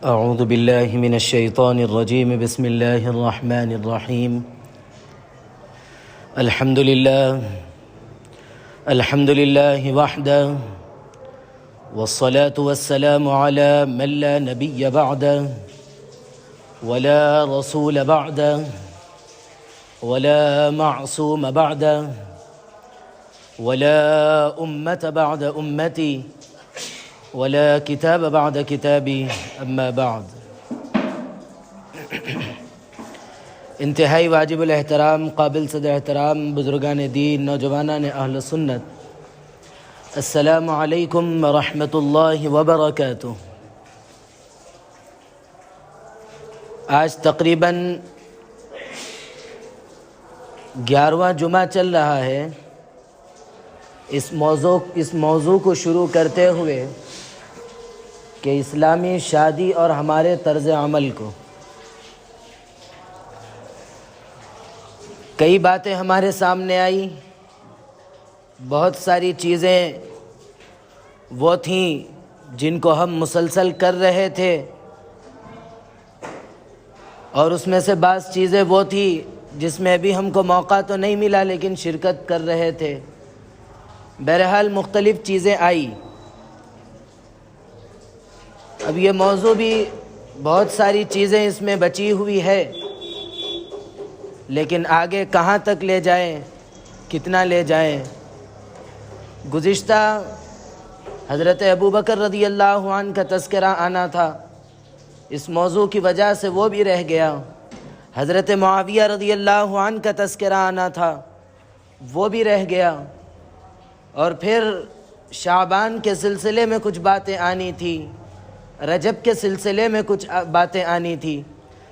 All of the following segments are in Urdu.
اعوذ باللہ من الشیطان الرجیم بسم اللہ الرحمن الرحیم الحمد للہ وحدہ والصلاة والسلام على من لا نبی بعدہ ولا رسول بعدہ ولا معصوم بعدہ ولا امت بعد امتی ولا کتاب بعد کتابی اما بعد۔ انتہائی واجب الاحترام، قابل صدر احترام بزرگان دین، نوجوانان اہل سنت، السلام علیکم ورحمۃ اللہ وبرکاتہ۔ آج تقریباً 11واں جمعہ چل رہا ہے۔ اس موضوع کو شروع کرتے ہوئے کہ اسلامی شادی اور ہمارے طرز عمل کو، کئی باتیں ہمارے سامنے آئی، بہت ساری چیزیں وہ تھیں جن کو ہم مسلسل کر رہے تھے، اور اس میں سے بعض چیزیں وہ تھی جس میں ابھی ہم کو موقع تو نہیں ملا لیکن شرکت کر رہے تھے۔ بہرحال مختلف چیزیں آئی۔ اب یہ موضوع بھی بہت ساری چیزیں اس میں بچی ہوئی ہے، لیکن آگے کہاں تک لے جائیں، کتنا لے جائیں۔ گزشتہ حضرت ابوبکر رضی اللہ عنہ کا تذکرہ آنا تھا، اس موضوع کی وجہ سے وہ بھی رہ گیا۔ حضرت معاویہ رضی اللہ عنہ کا تذکرہ آنا تھا، وہ بھی رہ گیا۔ اور پھر شعبان کے سلسلے میں کچھ باتیں آنی تھی، رجب کے سلسلے میں کچھ باتیں آنی تھی،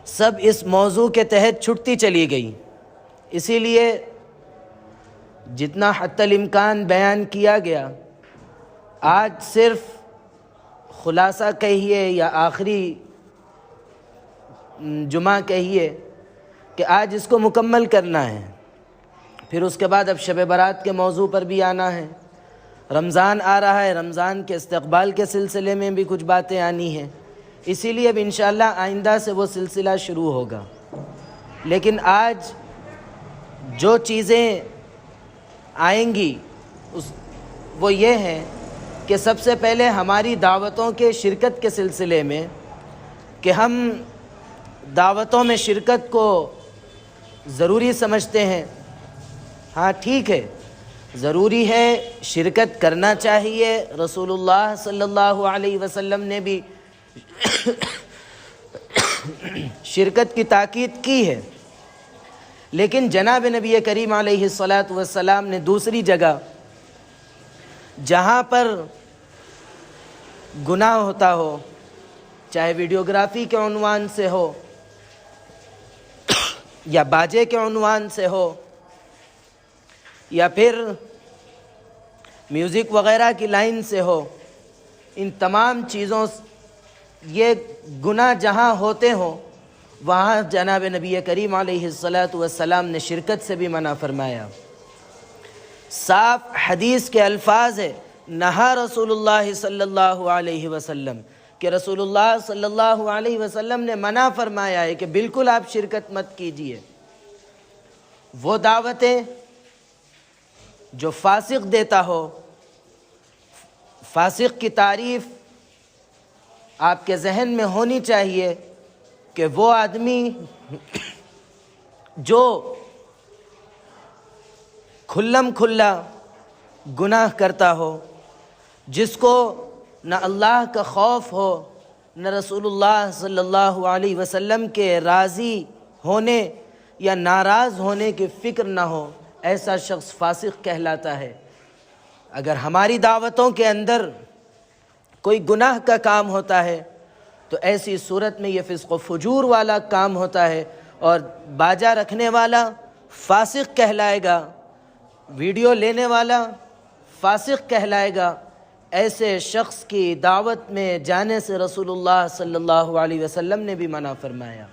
سب اس موضوع کے تحت چھٹتی چلی گئی۔ اسی لیے جتنا حتی الامکان بیان کیا گیا، آج صرف خلاصہ کہیے یا آخری جمعہ کہیے کہ آج اس کو مکمل کرنا ہے۔ پھر اس کے بعد اب شب برات کے موضوع پر بھی آنا ہے۔ رمضان آ رہا ہے، رمضان کے استقبال کے سلسلے میں بھی کچھ باتیں آنی ہیں، اسی لیے اب انشاءاللہ آئندہ سے وہ سلسلہ شروع ہوگا۔ لیکن آج جو چیزیں آئیں گی وہ یہ ہیں کہ سب سے پہلے ہماری دعوتوں کے شرکت کے سلسلے میں، کہ ہم دعوتوں میں شرکت کو ضروری سمجھتے ہیں۔ ہاں ٹھیک ہے، ضروری ہے، شرکت کرنا چاہیے، رسول اللہ صلی اللہ علیہ وسلم نے بھی شرکت کی تاکید کی ہے۔ لیکن جناب نبی کریم علیہ الصلاۃ والسلام نے دوسری جگہ جہاں پر گناہ ہوتا ہو، چاہے ویڈیوگرافی کے عنوان سے ہو یا باجے کے عنوان سے ہو یا پھر میوزک وغیرہ کی لائن سے ہو، ان تمام چیزوں یہ گناہ جہاں ہوتے ہوں وہاں جناب نبی کریم علیہ الصلاۃ والسلام نے شرکت سے بھی منع فرمایا۔ صاف حدیث کے الفاظ ہے، نہا رسول اللہ صلی اللہ علیہ وسلم، کہ رسول اللہ صلی اللہ علیہ وسلم نے منع فرمایا ہے کہ بالکل آپ شرکت مت کیجیے۔ وہ دعوتیں جو فاسق دیتا ہو، فاسق کی تعریف آپ کے ذہن میں ہونی چاہیے کہ وہ آدمی جو کھلم کھلا گناہ کرتا ہو، جس کو نہ اللہ کا خوف ہو، نہ رسول اللہ صلی اللہ علیہ وسلم کے راضی ہونے یا ناراض ہونے کی فکر نہ ہو، ایسا شخص فاسق کہلاتا ہے۔ اگر ہماری دعوتوں کے اندر کوئی گناہ کا کام ہوتا ہے تو ایسی صورت میں یہ فسق و فجور والا کام ہوتا ہے، اور باجا رکھنے والا فاسق کہلائے گا، ویڈیو لینے والا فاسق کہلائے گا۔ ایسے شخص کی دعوت میں جانے سے رسول اللہ صلی اللہ علیہ وسلم نے بھی منع فرمایا۔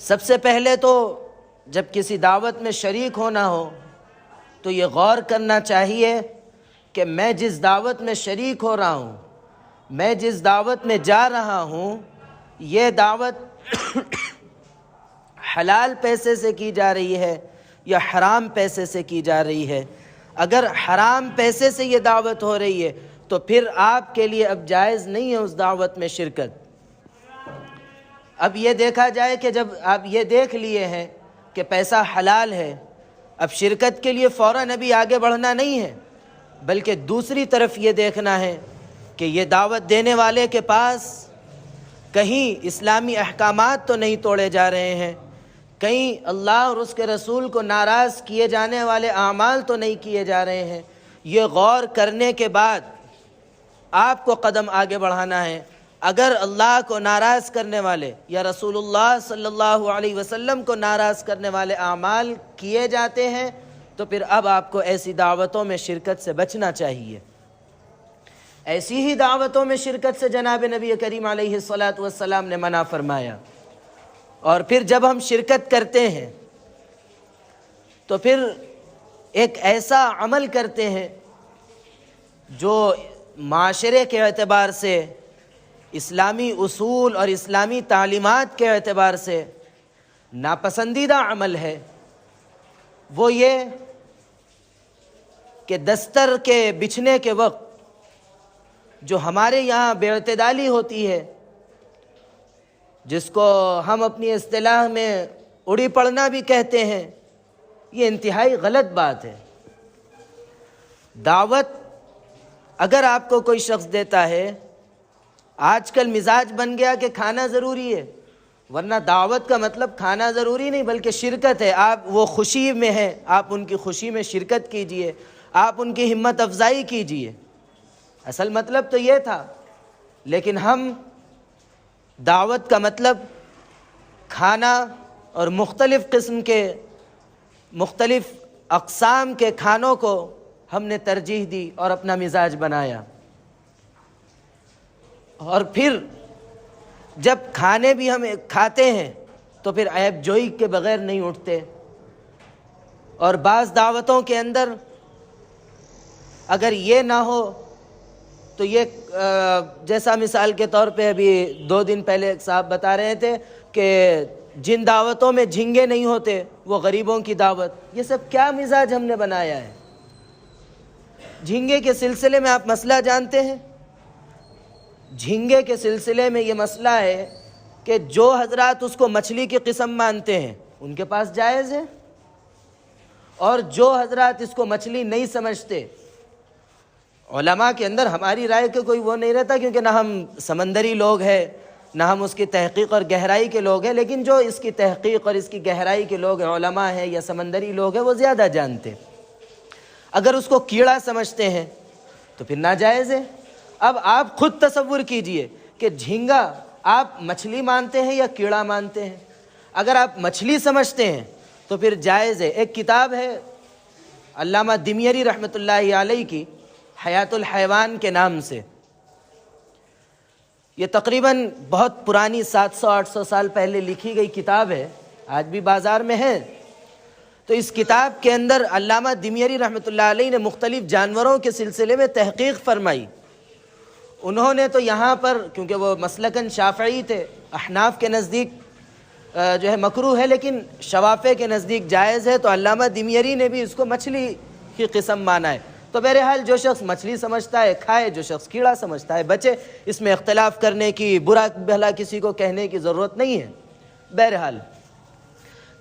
سب سے پہلے تو جب کسی دعوت میں شریک ہونا ہو تو یہ غور کرنا چاہیے کہ میں جس دعوت میں شریک ہو رہا ہوں میں جس دعوت میں جا رہا ہوں یہ دعوت حلال پیسے سے کی جا رہی ہے یا حرام پیسے سے کی جا رہی ہے۔ اگر حرام پیسے سے یہ دعوت ہو رہی ہے تو پھر آپ کے لیے اب جائز نہیں ہے اس دعوت میں شرکت۔ اب یہ دیکھا جائے کہ جب آپ یہ دیکھ لیے ہیں کہ پیسہ حلال ہے، اب شرکت کے لیے فوراً ابھی آگے بڑھنا نہیں ہے، بلکہ دوسری طرف یہ دیکھنا ہے کہ یہ دعوت دینے والے کے پاس کہیں اسلامی احکامات تو نہیں توڑے جا رہے ہیں، کہیں اللہ اور اس کے رسول کو ناراض کیے جانے والے اعمال تو نہیں کیے جا رہے ہیں۔ یہ غور کرنے کے بعد آپ کو قدم آگے بڑھانا ہے۔ اگر اللہ کو ناراض کرنے والے یا رسول اللہ صلی اللہ علیہ وسلم کو ناراض کرنے والے اعمال کیے جاتے ہیں تو پھر اب آپ کو ایسی دعوتوں میں شرکت سے بچنا چاہیے۔ ایسی ہی دعوتوں میں شرکت سے جناب نبی کریم علیہ الصلاۃ والسلام نے منع فرمایا۔ اور پھر جب ہم شرکت کرتے ہیں تو پھر ایک ایسا عمل کرتے ہیں جو معاشرے کے اعتبار سے، اسلامی اصول اور اسلامی تعلیمات کے اعتبار سے ناپسندیدہ عمل ہے۔ وہ یہ کہ دستر کے بچھنے کے وقت جو ہمارے یہاں بے اعتدالی ہوتی ہے، جس کو ہم اپنی اصطلاح میں اڑی پڑنا بھی کہتے ہیں، یہ انتہائی غلط بات ہے۔ دعوت اگر آپ کو کوئی شخص دیتا ہے، آج کل مزاج بن گیا کہ کھانا ضروری ہے، ورنہ دعوت کا مطلب کھانا ضروری نہیں بلکہ شرکت ہے۔ آپ وہ خوشی میں ہیں، آپ ان کی خوشی میں شرکت کیجئے، آپ ان کی ہمت افزائی کیجئے، اصل مطلب تو یہ تھا۔ لیکن ہم دعوت کا مطلب کھانا اور مختلف قسم کے مختلف اقسام کے کھانوں کو ہم نے ترجیح دی اور اپنا مزاج بنایا۔ اور پھر جب کھانے بھی ہم کھاتے ہیں تو پھر عیب جوئی کے بغیر نہیں اٹھتے۔ اور بعض دعوتوں کے اندر اگر یہ نہ ہو تو یہ جیسا مثال کے طور پہ ابھی 2 دن پہلے ایک صاحب بتا رہے تھے کہ جن دعوتوں میں جھینگے نہیں ہوتے وہ غریبوں کی دعوت، یہ سب کیا مزاج ہم نے بنایا ہے؟ جھینگے کے سلسلے میں آپ مسئلہ جانتے ہیں؟ جھینگے کے سلسلے میں یہ مسئلہ ہے کہ جو حضرات اس کو مچھلی کی قسم مانتے ہیں ان کے پاس جائز ہے، اور جو حضرات اس کو مچھلی نہیں سمجھتے، علماء کے اندر ہماری رائے کے کوئی وہ نہیں رہتا کیونکہ نہ ہم سمندری لوگ ہیں نہ ہم اس کی تحقیق اور گہرائی کے لوگ ہیں، لیکن جو اس کی تحقیق اور اس کی گہرائی کے لوگ ہیں، علماء ہیں یا سمندری لوگ ہیں، وہ زیادہ جانتے ہیں۔ اگر اس کو کیڑا سمجھتے ہیں تو پھر ناجائز ہے۔ اب آپ خود تصور کیجئے کہ جھینگا آپ مچھلی مانتے ہیں یا کیڑا مانتے ہیں؟ اگر آپ مچھلی سمجھتے ہیں تو پھر جائز ہے۔ ایک کتاب ہے علامہ دمیری رحمۃ اللہ علیہ کی، حیات الحیوان کے نام سے، یہ تقریباً بہت پرانی 700-800 سال پہلے لکھی گئی کتاب ہے، آج بھی بازار میں ہے۔ تو اس کتاب کے اندر علامہ دمیری رحمۃ اللہ علیہ نے مختلف جانوروں کے سلسلے میں تحقیق فرمائی۔ انہوں نے تو یہاں پر، کیونکہ وہ مسلکاً شافعی تھے، احناف کے نزدیک جو ہے مکروہ ہے لیکن شوافع کے نزدیک جائز ہے، تو علامہ دمیری نے بھی اس کو مچھلی کی قسم مانا ہے۔ تو بہرحال جو شخص مچھلی سمجھتا ہے کھائے، جو شخص کیڑا سمجھتا ہے بچے، اس میں اختلاف کرنے کی، برا بھلا کسی کو کہنے کی ضرورت نہیں ہے۔ بہرحال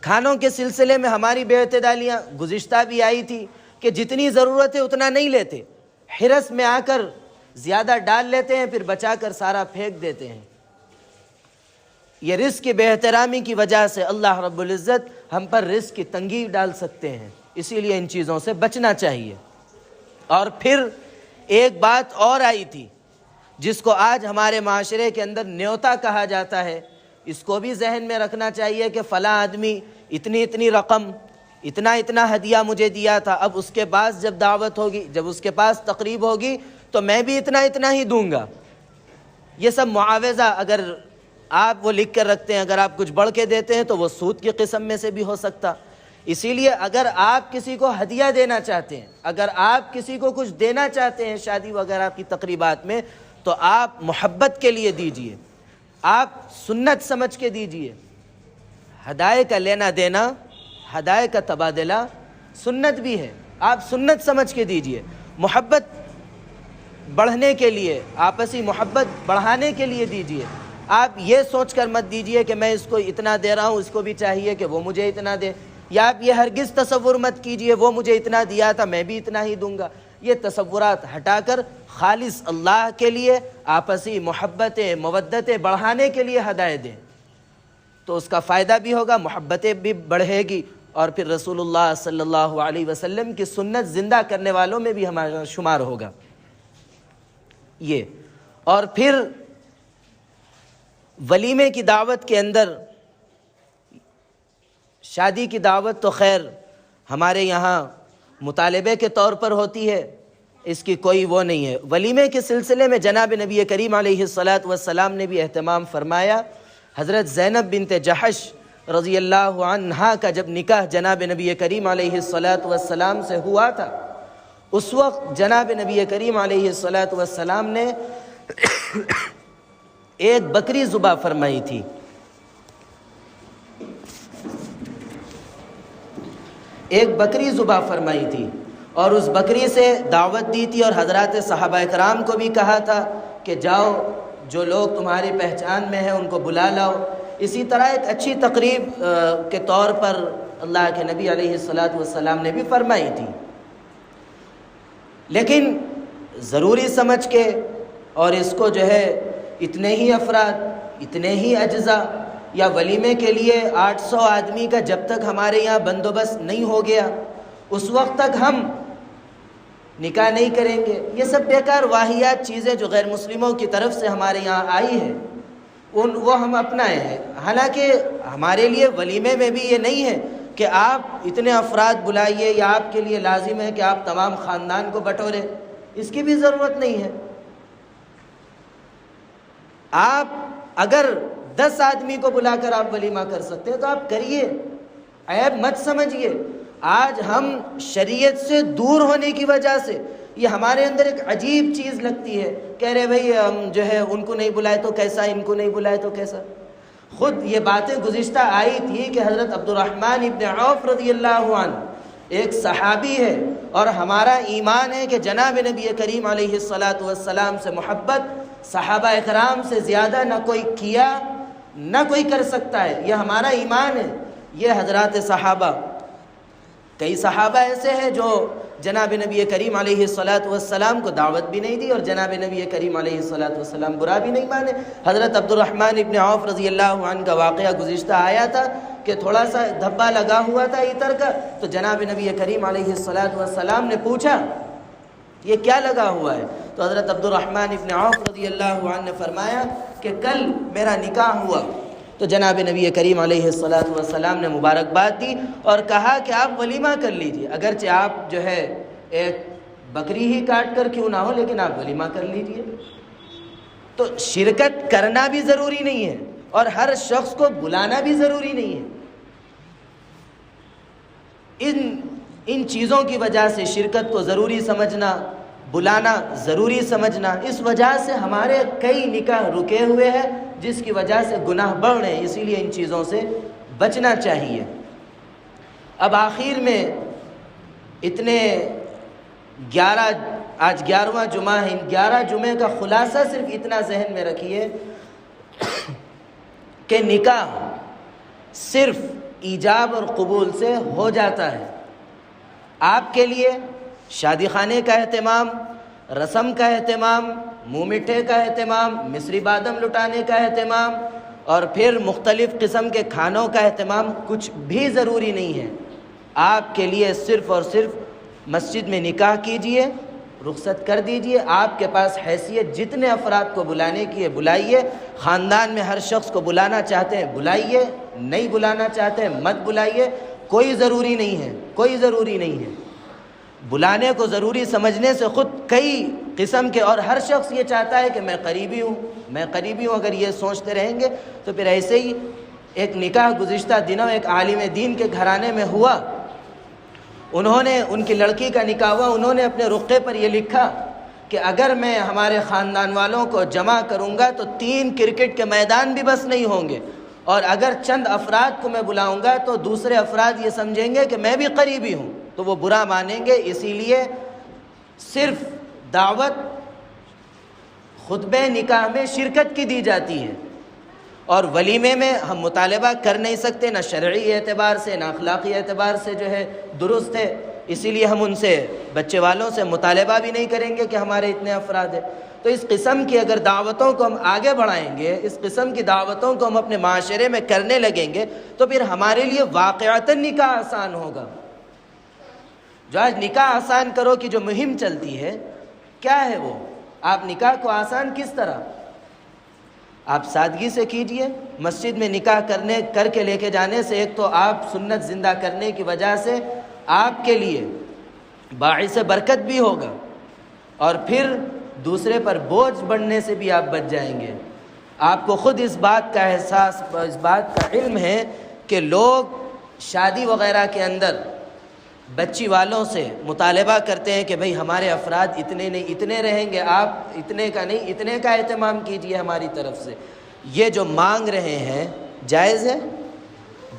کھانوں کے سلسلے میں ہماری بے اعتدالیاں گزشتہ بھی آئی تھی کہ جتنی ضرورت ہے اتنا نہیں لیتے، حرص میں آ کر زیادہ ڈال لیتے ہیں، پھر بچا کر سارا پھینک دیتے ہیں۔ یہ رزق کی بے احترامی کی وجہ سے اللہ رب العزت ہم پر رزق کی تنگی ڈال سکتے ہیں، اسی لیے ان چیزوں سے بچنا چاہیے۔ اور پھر ایک بات اور آئی تھی جس کو آج ہمارے معاشرے کے اندر نیوتا کہا جاتا ہے، اس کو بھی ذہن میں رکھنا چاہیے کہ فلاں آدمی اتنی رقم، اتنا ہدیہ مجھے دیا تھا، اب اس کے پاس جب دعوت ہوگی، جب اس کے پاس تقریب ہوگی تو میں بھی اتنا ہی دوں گا۔ یہ سب معاوضہ اگر آپ وہ لکھ کر رکھتے ہیں، اگر آپ کچھ بڑھ کے دیتے ہیں تو وہ سود کی قسم میں سے بھی ہو سکتا۔ اسی لیے اگر آپ کسی کو ہدیہ دینا چاہتے ہیں، اگر آپ کسی کو کچھ دینا چاہتے ہیں شادی وغیرہ کی تقریبات میں، تو آپ محبت کے لیے دیجئے، آپ سنت سمجھ کے دیجئے۔ ہدایے کا لینا دینا، ہدایے کا تبادلہ سنت بھی ہے، آپ سنت سمجھ کے دیجئے۔ محبت بڑھنے کے لیے، آپسی محبت بڑھانے کے لیے دیجئے۔ آپ یہ سوچ کر مت دیجئے کہ میں اس کو اتنا دے رہا ہوں، اس کو بھی چاہیے کہ وہ مجھے اتنا دے، یا آپ یہ ہرگز تصور مت کیجئے وہ مجھے اتنا دیا تھا میں بھی اتنا ہی دوں گا۔ یہ تصورات ہٹا کر خالص اللہ کے لیے آپسی محبتیں، مودتیں بڑھانے کے لیے ہدایت دیں، تو اس کا فائدہ بھی ہوگا، محبتیں بھی بڑھے گی، اور پھر رسول اللہ صلی اللہ علیہ وسلم کی سنت زندہ کرنے والوں میں بھی ہمارا شمار ہوگا یہ۔ اور پھر ولیمے کی دعوت کے اندر، شادی کی دعوت تو خیر ہمارے یہاں مطالبے کے طور پر ہوتی ہے، اس کی کوئی وہ نہیں ہے۔ ولیمے کے سلسلے میں جناب نبی کریم علیہ الصلاۃ نے بھی اہتمام فرمایا۔ حضرت زینب بنت جحش رضی اللہ عنہا کا جب نکاح جناب نبی کریم علیہ الصلاۃ سے ہوا تھا، اس وقت جناب نبی کریم علیہ الصلاۃ نے ایک بکری ذبح فرمائی تھی۔ ایک بکری ذبح فرمائی تھی اور اس بکری سے دعوت دی تھی، اور حضرات صحابہ کرام کو بھی کہا تھا کہ جاؤ جو لوگ تمہاری پہچان میں ہیں ان کو بلا لاؤ۔ اسی طرح ایک اچھی تقریب کے طور پر اللہ کے نبی علیہ الصلاۃ نے بھی فرمائی تھی، لیکن ضروری سمجھ کے اور اس کو جو ہے اتنے ہی افراد، اتنے ہی اجزاء، یا ولیمے کے لیے 800 آدمی کا جب تک ہمارے یہاں بندوبست نہیں ہو گیا اس وقت تک ہم نکاح نہیں کریں گے، یہ سب بیکار واہیات چیزیں جو غیر مسلموں کی طرف سے ہمارے یہاں آئی ہیں وہ ہم اپنائے ہیں۔ حالانکہ ہمارے لیے ولیمے میں بھی یہ نہیں ہے کہ آپ اتنے افراد بلائیے، یا آپ کے لیے لازم ہے کہ آپ تمام خاندان کو بٹورے، اس کی بھی ضرورت نہیں ہے۔ آپ اگر 10 آدمی کو بلا کر آپ ولیمہ کر سکتے ہیں تو آپ کریے، عیب مت سمجھیے۔ آج ہم شریعت سے دور ہونے کی وجہ سے یہ ہمارے اندر ایک عجیب چیز لگتی ہے، کہہ رہے بھائی ہم جو ہے ان کو نہیں بلائے تو کیسا، ان کو نہیں بلائے تو کیسا۔ خود یہ باتیں گزشتہ آئی تھی کہ حضرت عبد الرحمن ابن عوف رضی اللہ عنہ ایک صحابی ہے، اور ہمارا ایمان ہے کہ جناب نبی کریم علیہ الصلاۃ سے محبت صحابہ اکرام سے زیادہ نہ کوئی کیا نہ کوئی کر سکتا ہے، یہ ہمارا ایمان ہے۔ یہ حضرات صحابہ، کئی صحابہ ایسے ہیں جو جناب نبی کریم علیہ الصلاۃ کو دعوت بھی نہیں دی اور جناب نبی کریم علیہ الصلاۃ برا بھی نہیں مانے۔ حضرت عبد الرحمن ابن عوف رضی اللہ عنہ کا واقعہ گزشتہ آیا تھا کہ تھوڑا سا دھبا لگا ہوا تھا عطر کا، تو جناب نبی کریم علیہ الصلاۃ نے پوچھا یہ کیا لگا ہوا ہے؟ تو حضرت عبد الرحمن ابن عوف رضی اللہ عنہ نے فرمایا کہ کل میرا نکاح ہوا۔ تو جناب نبی کریم علیہ الصلاۃ نے مبارکباد دی اور کہا کہ آپ ولیمہ کر لیجئے، اگرچہ آپ جو ہے ایک بکری ہی کاٹ کر کیوں نہ ہو، لیکن آپ ولیمہ کر لیجئے۔ تو شرکت کرنا بھی ضروری نہیں ہے اور ہر شخص کو بلانا بھی ضروری نہیں ہے۔ ان چیزوں کی وجہ سے شرکت کو ضروری سمجھنا، بلانا ضروری سمجھنا، اس وجہ سے ہمارے کئی نکاح رکے ہوئے ہیں، جس کی وجہ سے گناہ بڑھ رہے ہیں، اسی لیے ان چیزوں سے بچنا چاہیے۔ اب آخر میں اتنے 11 آج 11واں جمعہ ہے، 11 جمعے کا خلاصہ صرف اتنا ذہن میں رکھیے کہ نکاح صرف ایجاب اور قبول سے ہو جاتا ہے۔ آپ کے لیے شادی خانے کا اہتمام، رسم کا اہتمام، منہ میٹھے کا اہتمام، مصری بادم لٹانے کا اہتمام، اور پھر مختلف قسم کے کھانوں کا اہتمام کچھ بھی ضروری نہیں ہے۔ آپ کے لیے صرف اور صرف مسجد میں نکاح کیجئے، رخصت کر دیجئے، آپ کے پاس حیثیت جتنے افراد کو بلانے کی ہے بلائیے، خاندان میں ہر شخص کو بلانا چاہتے ہیں بلائیے، نہیں بلانا چاہتے ہیں مت بلائیے، کوئی ضروری نہیں ہے، کوئی ضروری نہیں ہے۔ بلانے کو ضروری سمجھنے سے خود کئی قسم کے، اور ہر شخص یہ چاہتا ہے کہ میں قریبی ہوں، میں قریبی ہوں، اگر یہ سوچتے رہیں گے تو پھر ایسے ہی ایک نکاح گزشتہ دنوں ایک عالم دین کے گھرانے میں ہوا، انہوں نے ان کی لڑکی کا نکاح ہوا، انہوں نے اپنے رقعے پر یہ لکھا کہ اگر میں ہمارے خاندان والوں کو جمع کروں گا تو 3 کرکٹ کے میدان بھی بس نہیں ہوں گے، اور اگر چند افراد کو میں بلاؤں گا تو دوسرے افراد یہ سمجھیں گے کہ میں بھی قریبی ہوں، تو وہ برا مانیں گے۔ اسی لیے صرف دعوت خطبہ نکاح میں شرکت کی دی جاتی ہے، اور ولیمے میں ہم مطالبہ کر نہیں سکتے، نہ شرعی اعتبار سے نہ اخلاقی اعتبار سے جو ہے درست ہے، اسی لیے ہم ان سے بچے والوں سے مطالبہ بھی نہیں کریں گے کہ ہمارے اتنے افراد ہیں۔ تو اس قسم کی اگر دعوتوں کو ہم آگے بڑھائیں گے، اس قسم کی دعوتوں کو ہم اپنے معاشرے میں کرنے لگیں گے، تو پھر ہمارے لیے واقعتاً نکاح آسان ہوگا۔ جو آج نکاح آسان کرو کی جو مہم چلتی ہے، کیا ہے وہ؟ آپ نکاح کو آسان کس طرح؟ آپ سادگی سے کیجئے۔ مسجد میں نکاح کر کے لے کے جانے سے ایک تو آپ سنت زندہ کرنے کی وجہ سے آپ کے لیے باعث برکت بھی ہوگا، اور پھر دوسرے پر بوجھ بڑھنے سے بھی آپ بچ جائیں گے۔ آپ کو خود اس بات کا احساس، اس بات کا علم ہے کہ لوگ شادی وغیرہ کے اندر بچی والوں سے مطالبہ کرتے ہیں کہ بھئی ہمارے افراد اتنے نہیں، اتنے رہیں گے، آپ اتنے کا نہیں، اتنے کا اہتمام کیجئے ہماری طرف سے۔ یہ جو مانگ رہے ہیں جائز ہے،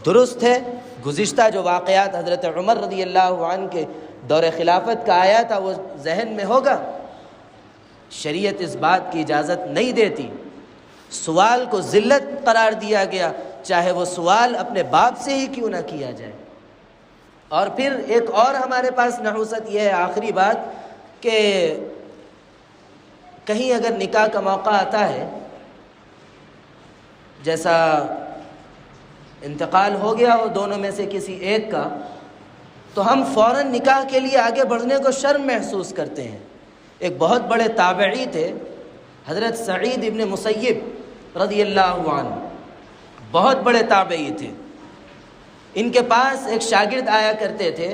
درست ہے۔ گزشتہ جو واقعات حضرت عمر رضی اللہ عنہ کے دور خلافت کا آیا تھا وہ ذہن میں ہوگا۔ شریعت اس بات کی اجازت نہیں دیتی، سوال کو ذلت قرار دیا گیا، چاہے وہ سوال اپنے باپ سے ہی کیوں نہ کیا جائے۔ اور پھر ایک اور ہمارے پاس نحوست یہ ہے، آخری بات، کہ کہیں اگر نکاح کا موقع آتا ہے، جیسا انتقال ہو گیا ہو دونوں میں سے کسی ایک کا، تو ہم فوراً نکاح کے لیے آگے بڑھنے کو شرم محسوس کرتے ہیں۔ ایک بہت بڑے تابعی تھے حضرت سعید ابن مسیب رضی اللہ عنہ، بہت بڑے تابعی تھے۔ ان کے پاس ایک شاگرد آیا کرتے تھے،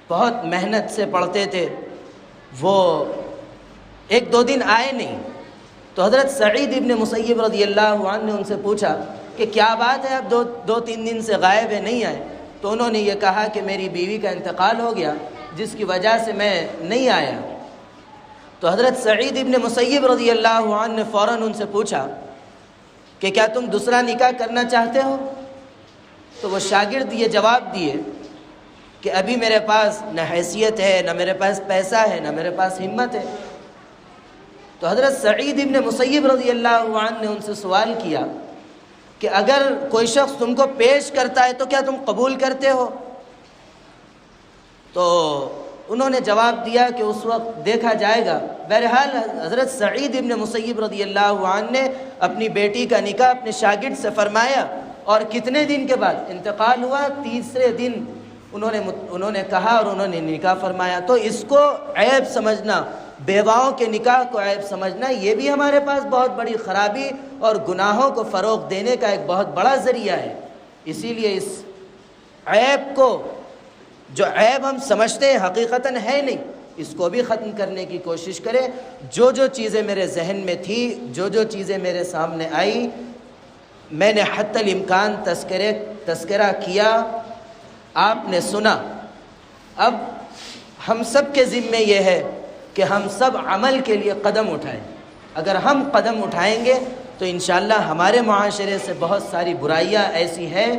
بہت محنت سے پڑھتے تھے، وہ 1-2 دن آئے نہیں، تو حضرت سعید ابن مسیب رضی اللہ عنہ نے ان سے پوچھا کہ کیا بات ہے، آپ 2-3 دن سے غائب ہیں، نہیں آئے؟ تو انہوں نے یہ کہا کہ میری بیوی کا انتقال ہو گیا جس کی وجہ سے میں نہیں آیا۔ تو حضرت سعید ابن مسیب رضی اللہ عنہ نے فوراً ان سے پوچھا کہ کیا تم دوسرا نکاح کرنا چاہتے ہو؟ تو وہ شاگرد یہ جواب دیے کہ ابھی میرے پاس نہ حیثیت ہے، نہ میرے پاس پیسہ ہے، نہ میرے پاس ہمت ہے۔ تو حضرت سعید ابن مسیب رضی اللہ عنہ نے ان سے سوال کیا کہ اگر کوئی شخص تم کو پیش کرتا ہے تو کیا تم قبول کرتے ہو؟ تو انہوں نے جواب دیا کہ اس وقت دیکھا جائے گا۔ بہرحال حضرت سعید ابن مسیب رضی اللہ عنہ نے اپنی بیٹی کا نکاح اپنے شاگرد سے فرمایا، اور کتنے دن کے بعد انتقال ہوا؟ 3 دن انہوں نے کہا اور انہوں نے نکاح فرمایا۔ تو اس کو عیب سمجھنا، بیواؤں کے نکاح کو عیب سمجھنا، یہ بھی ہمارے پاس بہت بڑی خرابی اور گناہوں کو فروغ دینے کا ایک بہت بڑا ذریعہ ہے۔ اسی لیے اس عیب کو، جو عیب ہم سمجھتے ہیں حقیقتاً ہے نہیں، اس کو بھی ختم کرنے کی کوشش کریں۔ جو چیزیں میرے ذہن میں تھی، جو چیزیں میرے سامنے آئی، میں نے حتی الامکان تذکرہ کیا، آپ نے سنا۔ اب ہم سب کے ذمے یہ ہے کہ ہم سب عمل کے لیے قدم اٹھائیں۔ اگر ہم قدم اٹھائیں گے تو انشاءاللہ ہمارے معاشرے سے بہت ساری برائیاں ایسی ہیں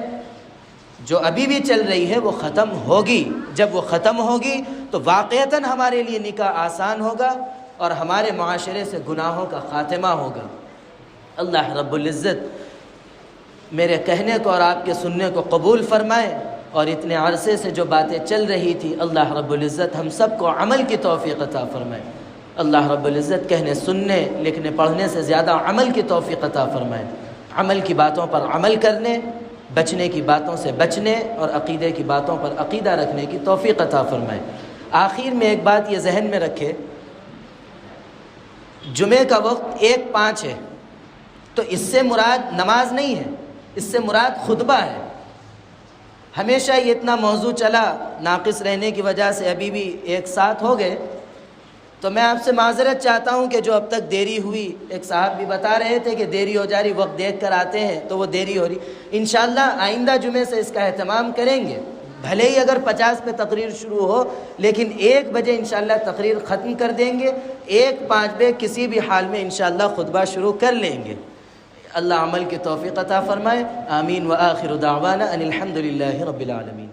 جو ابھی بھی چل رہی ہے، وہ ختم ہوگی۔ جب وہ ختم ہوگی تو واقعتاً ہمارے لیے نکاح آسان ہوگا اور ہمارے معاشرے سے گناہوں کا خاتمہ ہوگا۔ اللہ رب العزت میرے کہنے کو اور آپ کے سننے کو قبول فرمائے، اور اتنے عرصے سے جو باتیں چل رہی تھی اللہ رب العزت ہم سب کو عمل کی توفیق عطا فرمائے۔ اللہ رب العزت کہنے، سننے، لکھنے، پڑھنے سے زیادہ عمل کی توفیق عطا فرمائے۔ عمل کی باتوں پر عمل کرنے، بچنے کی باتوں سے بچنے، اور عقیدے کی باتوں پر عقیدہ رکھنے کی توفیق عطا فرمائے۔ آخر میں ایک بات یہ ذہن میں رکھے، جمعے کا وقت 1:05 ہے، تو اس سے مراد نماز نہیں ہے، اس سے مراد خطبہ ہے۔ ہمیشہ یہ اتنا موضوع چلا، ناقص رہنے کی وجہ سے ابھی بھی 1 ساتھ ہو گئے، تو میں آپ سے معذرت چاہتا ہوں کہ جو اب تک دیری ہوئی، ایک صاحب بھی بتا رہے تھے کہ دیری ہو جا رہی، وقت دیکھ کر آتے ہیں تو وہ دیری ہو رہی۔ انشاءاللہ آئندہ جمعے سے اس کا اہتمام کریں گے، بھلے ہی اگر 50 پہ تقریر شروع ہو، لیکن 1 بجے انشاءاللہ تقریر ختم کر دیں گے۔ ایک 5 بے کسی بھی حال میں انشاءاللہ خطبہ شروع کر لیں گے۔ اللہ عمل کی توفیق عطا فرمائے، آمین۔ وآخر دعوانا ان الحمد للہ رب العالمین۔